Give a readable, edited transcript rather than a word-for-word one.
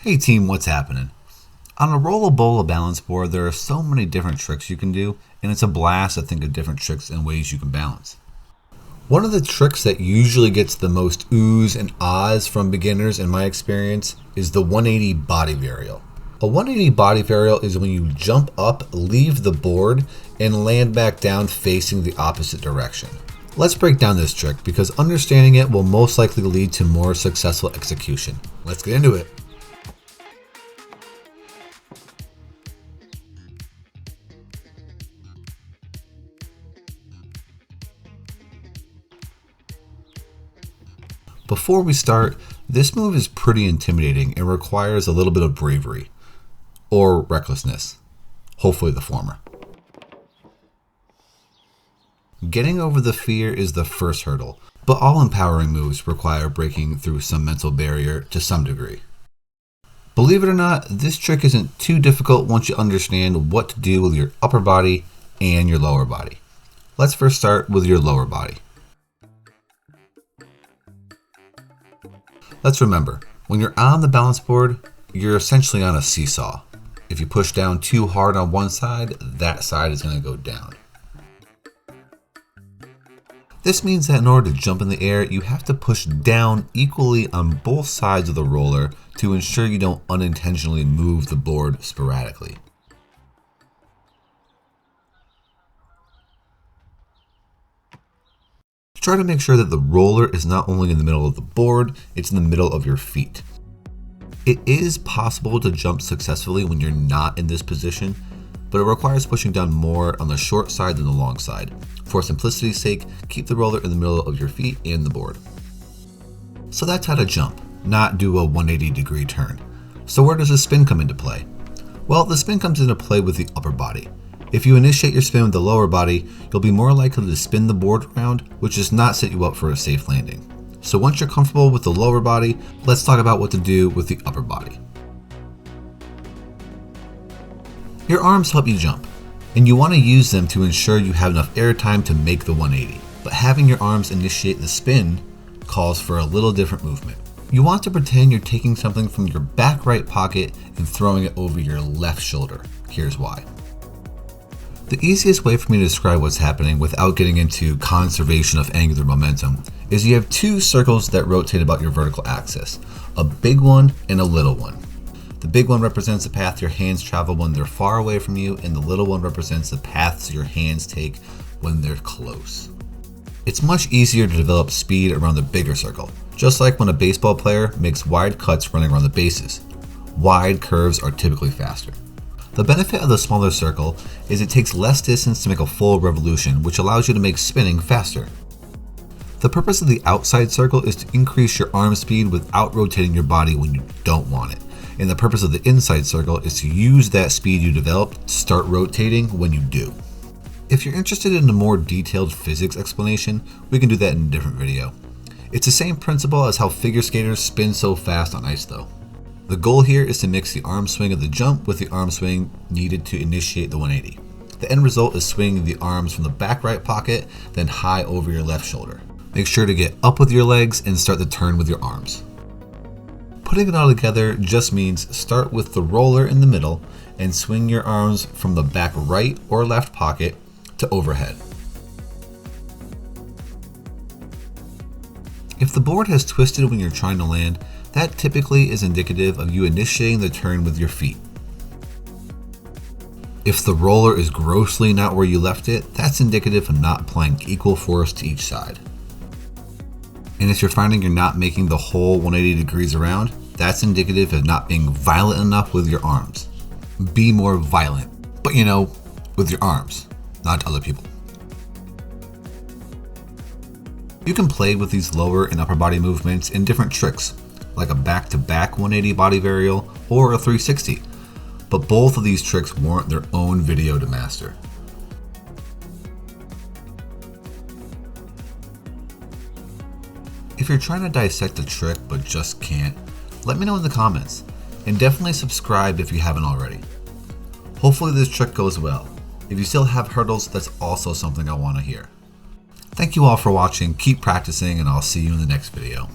Hey team, what's happening? On a rolla bolla balance board, there are so many different tricks you can do, and it's a blast to think of different tricks and ways you can balance. One of the tricks that usually gets the most oohs and ahs from beginners in my experience is the 180 body varial. A 180 body varial is when you jump up, leave the board, and land back down facing the opposite direction. Let's break down this trick because understanding it will most likely lead to more successful execution. Let's get into it. Before we start, this move is pretty intimidating and requires a little bit of bravery, or recklessness, hopefully the former. Getting over the fear is the first hurdle, but all empowering moves require breaking through some mental barrier to some degree. Believe it or not, this trick isn't too difficult once you understand what to do with your upper body and your lower body. Let's first start with your lower body. Let's remember, when you're on the balance board, you're essentially on a seesaw. If you push down too hard on one side, that side is going to go down. This means that in order to jump in the air, you have to push down equally on both sides of the roller to ensure you don't unintentionally move the board sporadically. Try to make sure that the roller is not only in the middle of the board, it's in the middle of your feet. It is possible to jump successfully when you're not in this position, but it requires pushing down more on the short side than the long side. For simplicity's sake, keep the roller in the middle of your feet and the board. So that's how to jump, not do a 180-degree turn. So where does the spin come into play? Well, the spin comes into play with the upper body. If you initiate your spin with the lower body, you'll be more likely to spin the board around, which does not set you up for a safe landing. So once you're comfortable with the lower body, let's talk about what to do with the upper body. Your arms help you jump, and you want to use them to ensure you have enough air time to make the 180. But having your arms initiate the spin calls for a little different movement. You want to pretend you're taking something from your back right pocket and throwing it over your left shoulder. Here's why. The easiest way for me to describe what's happening without getting into conservation of angular momentum is you have two circles that rotate about your vertical axis, a big one and a little one. The big one represents the path your hands travel when they're far away from you, and the little one represents the paths your hands take when they're close. It's much easier to develop speed around the bigger circle, just like when a baseball player makes wide cuts running around the bases. Wide curves are typically faster. The benefit of the smaller circle is it takes less distance to make a full revolution, which allows you to make spinning faster. The purpose of the outside circle is to increase your arm speed without rotating your body when you don't want it. And the purpose of the inside circle is to use that speed you developed to start rotating when you do. If you're interested in a more detailed physics explanation, we can do that in a different video. It's the same principle as how figure skaters spin so fast on ice though. The goal here is to mix the arm swing of the jump with the arm swing needed to initiate the 180. The end result is swinging the arms from the back right pocket, then high over your left shoulder. Make sure to get up with your legs and start the turn with your arms. Putting it all together just means start with the roller in the middle and swing your arms from the back right or left pocket to overhead. If the board has twisted when you're trying to land, that typically is indicative of you initiating the turn with your feet. If the roller is grossly not where you left it, that's indicative of not applying equal force to each side. And if you're finding you're not making the whole 180 degrees around, that's indicative of not being violent enough with your arms. Be more violent, but with your arms, not other people. You can play with these lower and upper body movements in different tricks, like a back-to-back 180 body varial or a 360, but both of these tricks warrant their own video to master. If you're trying to dissect a trick but just can't, let me know in the comments, and definitely subscribe if you haven't already. Hopefully this trick goes well. If you still have hurdles, that's also something I want to hear. Thank you all for watching, keep practicing, and I'll see you in the next video.